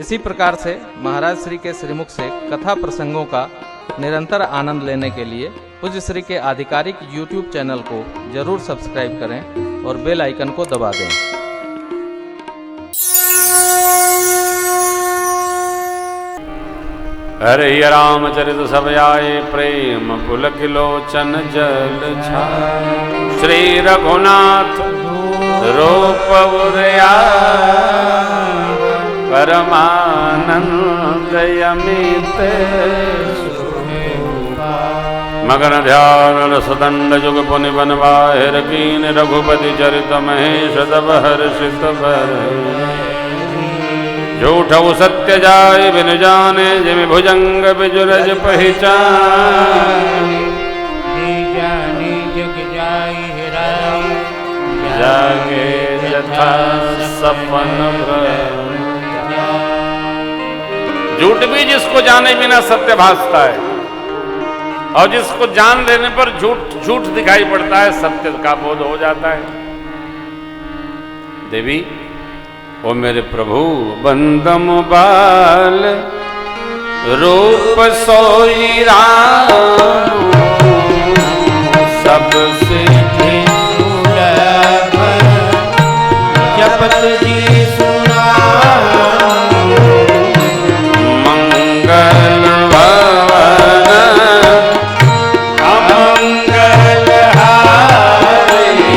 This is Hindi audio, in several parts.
इसी प्रकार से महाराज श्री के श्रीमुख से कथा प्रसंगों का निरंतर आनंद लेने के लिए पूज्य श्री के आधिकारिक YouTube चैनल को जरूर सब्सक्राइब करें और बेल आइकन को दबा दें। हरे रामचरित सब आए प्रेम पुलक लोचन जल छाय। श्री रघुनाथ रूप परमानंद यमित मगन ध्यान रसदंड जुग पुनि बनवाहिर कीन रघुपति चरित महेश तब हर्षित भर। झूठ सत्य जाय बिन जाने जिमि भुजंग बिजुरज पहिचान। जागे यथा सपन झूठ भी जिसको जाने बिना सत्य भासता है और जिसको जान लेने पर झूठ दिखाई पड़ता है, सत्य का बोध हो जाता है। देवी ओ मेरे प्रभु बंदम बाल रूप सोई राम सबसे जपत जी सुना मंगल भवन अमंगल हारी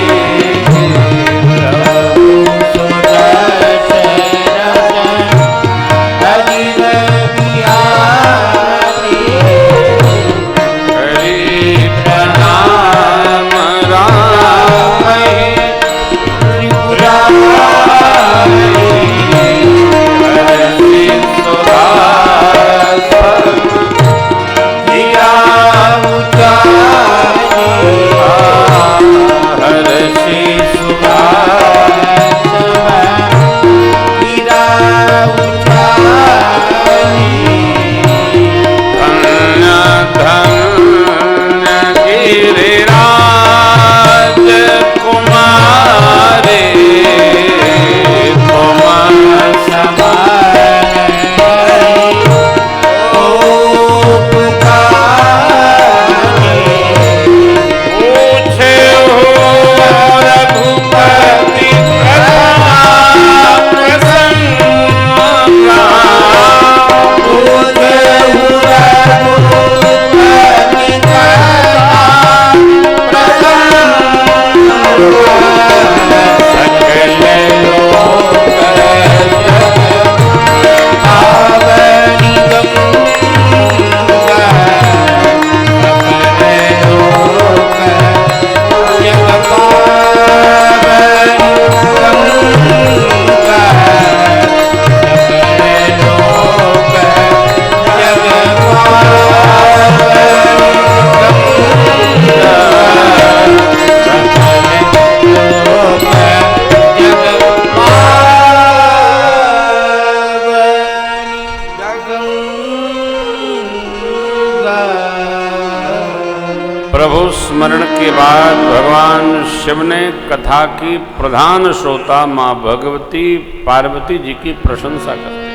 स्मरण के बाद भगवान शिव ने कथा की प्रधान श्रोता मां भगवती पार्वती जी की प्रशंसा करते हैं।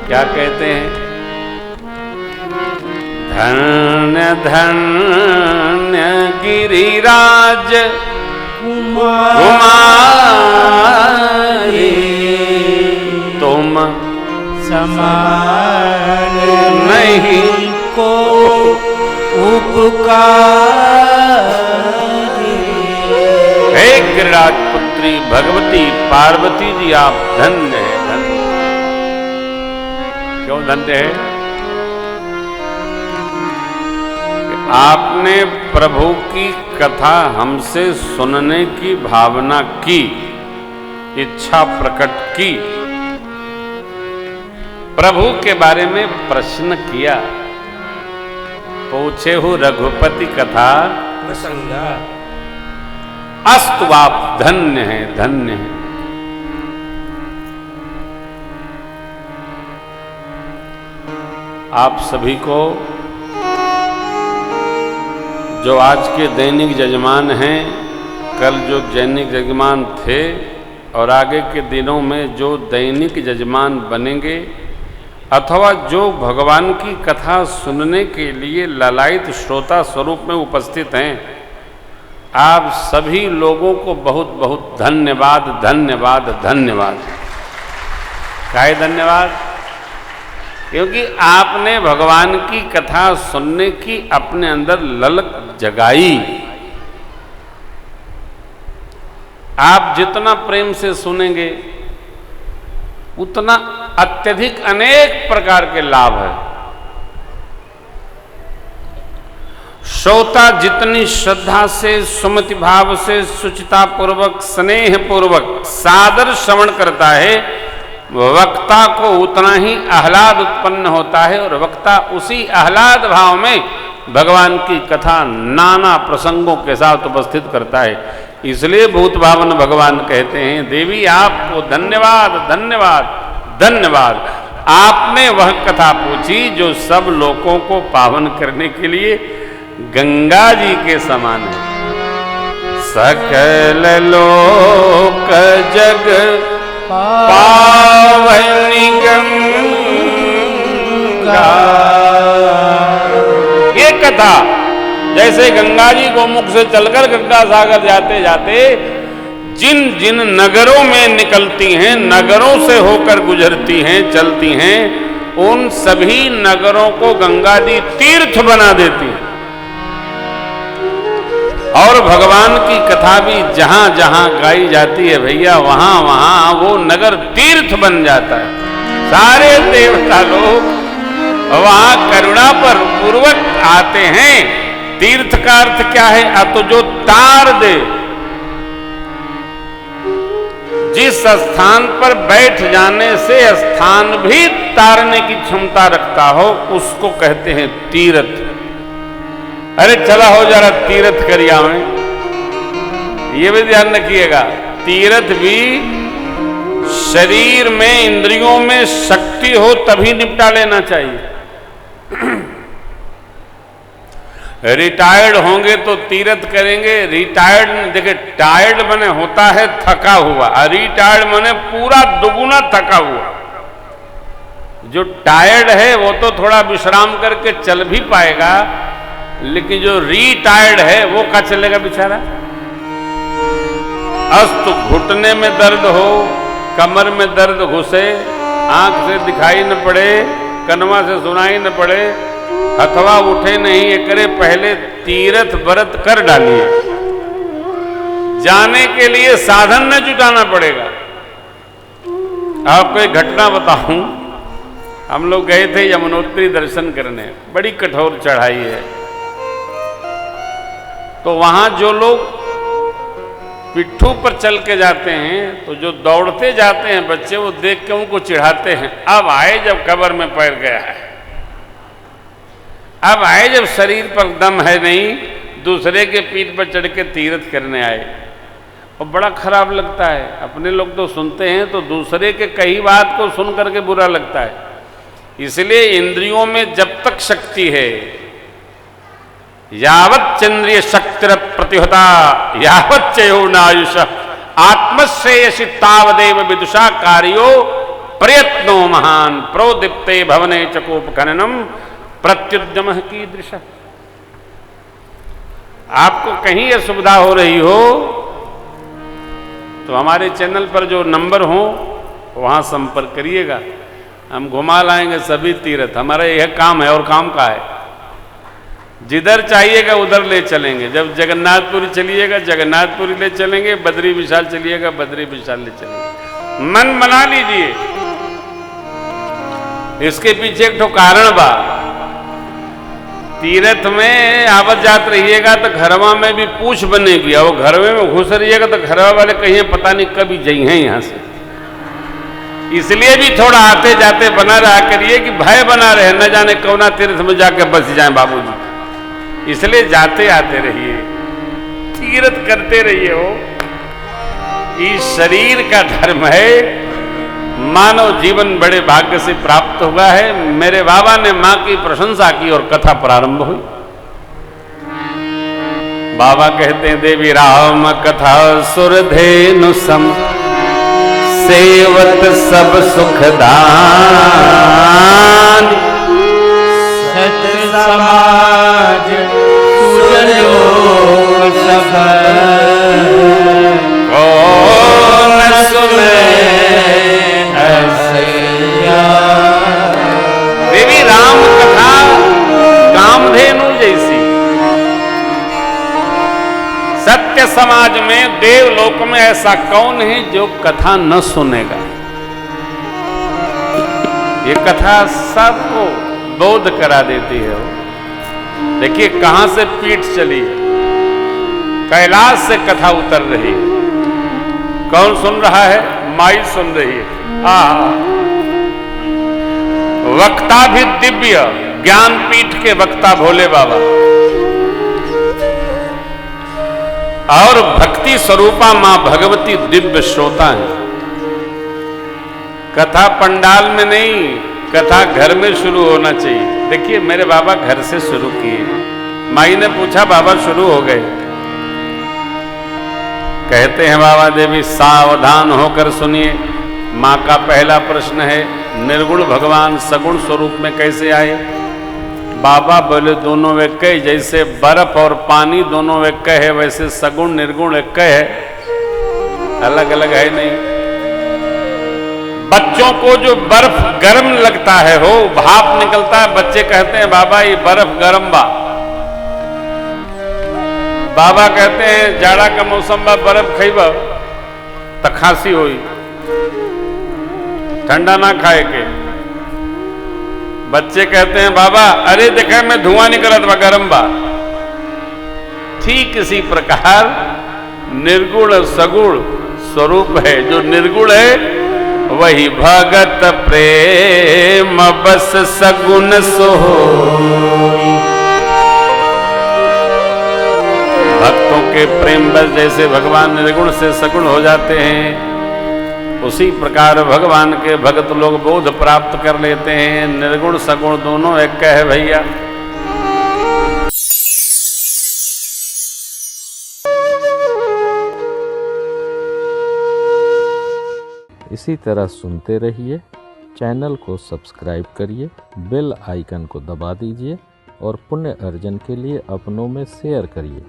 क्या कहते हैं? धन्य धन्य गिरिराज कुमारी तुम समान नहीं को हे गिरिराज पुत्री भगवती पार्वती जी आप धन्य है। धन्य क्यों धन्य है? आपने प्रभु की कथा हमसे सुनने की भावना की, इच्छा प्रकट की, प्रभु के बारे में प्रश्न किया, पूछे हो रघुपति कथा प्रसंगा। अस्तु आप धन्य हैं, धन्य हैं। आप सभी को जो आज के दैनिक यजमान हैं, कल जो दैनिक यजमान थे, और आगे के दिनों में जो दैनिक यजमान बनेंगे अथवा जो भगवान की कथा सुनने के लिए ललायित श्रोता स्वरूप में उपस्थित हैं, आप सभी लोगों को बहुत बहुत धन्यवाद, धन्यवाद, धन्यवाद। काहे धन्यवाद? क्योंकि आपने भगवान की कथा सुनने की अपने अंदर ललक जगाई। आप जितना प्रेम से सुनेंगे उतना अत्यधिक अनेक प्रकार के लाभ है। श्रोता जितनी श्रद्धा से, सुमति भाव से, सुचिता पूर्वक, स्नेह पूर्वक सादर श्रवण करता है, वक्ता को उतना ही आह्लाद उत्पन्न होता है और वक्ता उसी आह्लाद भाव में भगवान की कथा नाना प्रसंगों के साथ उपस्थित करता है। इसलिए भूत भावन भगवान कहते हैं, देवी आपको धन्यवाद, धन्यवाद, धन्यवाद। आपने वह कथा पूछी जो सब लोगों को पावन करने के लिए गंगा जी के समान है। सकल लोक जग पावनी गंगा, ये कथा जैसे गंगा जी गोमुख से चलकर गंगा सागर जाते जाते जिन जिन नगरों में निकलती हैं, नगरों से होकर गुजरती हैं, चलती हैं, उन सभी नगरों को गंगा जी तीर्थ बना देती हैं। और भगवान की कथा भी जहां जहां गाई जाती है भैया, वहां वहां वो नगर तीर्थ बन जाता है। सारे देवता लोग वहां करुणा पर पूर्वक आते हैं। तीर्थ का अर्थ क्या है? तो जो तार दे, जिस स्थान पर बैठ जाने से स्थान भी तारने की क्षमता रखता हो, उसको कहते हैं तीर्थ। अरे चला हो जरा तीर्थ करिया में, ये भी ध्यान रखिएगा। तीर्थ भी शरीर में, इंद्रियों में शक्ति हो तभी निपटा लेना चाहिए। रिटायर्ड होंगे तो तीर्थ करेंगे। रिटायर्ड देखिए, टायर्ड माने होता है थका हुआ, और रिटायर्ड माने पूरा दुगुना थका हुआ। जो टायर्ड है वो तो थोड़ा विश्राम करके चल भी पाएगा, लेकिन जो रिटायर्ड है वो क्या चलेगा बेचारा। अस्त घुटने में दर्द हो, कमर में दर्द घुसे, आंख से दिखाई न पड़े, कनवा से सुनाई न पड़े, अथवा उठे नहीं, ये करे, पहले तीर्थ व्रत कर डालिए। जाने के लिए साधन न जुटाना पड़ेगा। आपको एक घटना बताऊं, हम लोग गए थे यमुनोत्री दर्शन करने, बड़ी कठोर चढ़ाई है। तो वहां जो लोग पिट्ठू पर चल के जाते हैं, तो जो दौड़ते जाते हैं बच्चे, वो देख के उनको चिढ़ाते हैं। अब आए जब कब्र में पैर गया है, अब आए जब शरीर पर दम है नहीं, दूसरे के पीठ पर चढ़ के तीर्थ करने आए। और बड़ा खराब लगता है। अपने लोग तो सुनते हैं तो दूसरे के कही बात को सुन करके बुरा लगता है। इसलिए इंद्रियों में जब तक शक्ति है, यावत् चंद्रिय शक्तिर प्रतिहता यावत् चयोनायुष आत्मश्रेयसी तावदेव विदुषा कार्यो प्रयत्नो महान प्रोदीप्ते भवने चकोप खननम प्रत्युद्यम की दृशा। आपको कहीं असुविधा हो रही हो तो हमारे चैनल पर जो नंबर हो वहां संपर्क करिएगा। हम घुमा लाएंगे सभी तीर्थ। हमारा यह काम है, और काम का है। जिधर चाहिएगा उधर ले चलेंगे। जब जगन्नाथपुरी चलिएगा जगन्नाथपुरी ले चलेंगे, बद्री विशाल चलिएगा बद्री विशाल ले चलेंगे। मन बना लीजिए। इसके पीछे एक ठो कारण बा। तीर्थ में आवत जात रहिएगा तो घरवा में भी पूछ बनेगी, और घरवे में घुस रहिएगा तो घरवा वाले कहीं पता नहीं कभी जाई हैं यहां से। इसलिए भी थोड़ा आते जाते बना रहा करिए कि भय बना रहे, न जाने कौना तीर्थ में जाके बस जाए बाबूजी। इसलिए जाते आते रहिए, तीर्थ करते रहिए। हो ये शरीर का धर्म है। मानव जीवन बड़े भाग्य से प्राप्त हुआ है। मेरे बाबा ने मां की प्रशंसा की और कथा प्रारंभ हुई। बाबा कहते हैं, देवी राम कथा सुरधेनु सम सेवत सब सुखदान। सत समाज सुजलोक सब कौन सुने ऐसिया। देवी राम कथा कामधेनु जैसी। सत्य समाज में देवलोक में ऐसा कौन है जो कथा न सुनेगा। ये कथा सबको बोध करा देती है। देखिए कहां से पीठ चली है, कैलाश से कथा उतर रही है। कौन सुन रहा है? माई सुन रही है। वक्ता भी दिव्य, ज्ञानपीठ के वक्ता भोले बाबा और भक्ति स्वरूपा मां भगवती दिव्य श्रोता है। कथा पंडाल में नहीं, कथा घर में शुरू होना चाहिए। देखिए मेरे बाबा घर से शुरू किए। माई ने पूछा बाबा शुरू हो गए? कहते हैं बाबा देवी सावधान होकर सुनिए। मां का पहला प्रश्न है निर्गुण भगवान सगुण स्वरूप में कैसे आए। बाबा बोले दोनों एक है, जैसे बर्फ और पानी दोनों एक है वैसे सगुण निर्गुण एक है, अलग अलग है नहीं। बच्चों को जो बर्फ गर्म लगता है हो भाप निकलता है, बच्चे कहते हैं बाबा ये बर्फ गर्म बा। बाबा कहते हैं जाड़ा का मौसम बा बर्फ खइबा त खांसी होई, ठंडा ना खाए के। बच्चे कहते हैं बाबा अरे देखा मैं धुआं नहीं करत बा गर्म बा। ठीक इसी प्रकार निर्गुण सगुण स्वरूप है। जो निर्गुण है वही भगत प्रेम बस सगुण सोई। भक्तों के प्रेम बस जैसे भगवान निर्गुण से सगुण हो जाते हैं, उसी प्रकार भगवान के भक्त लोग बोध प्राप्त कर लेते हैं। निर्गुण सगुण दोनों एक है भैया। इसी तरह सुनते रहिए। चैनल को सब्सक्राइब करिए, बेल आइकन को दबा दीजिए और पुण्य अर्जन के लिए अपनों में शेयर करिए।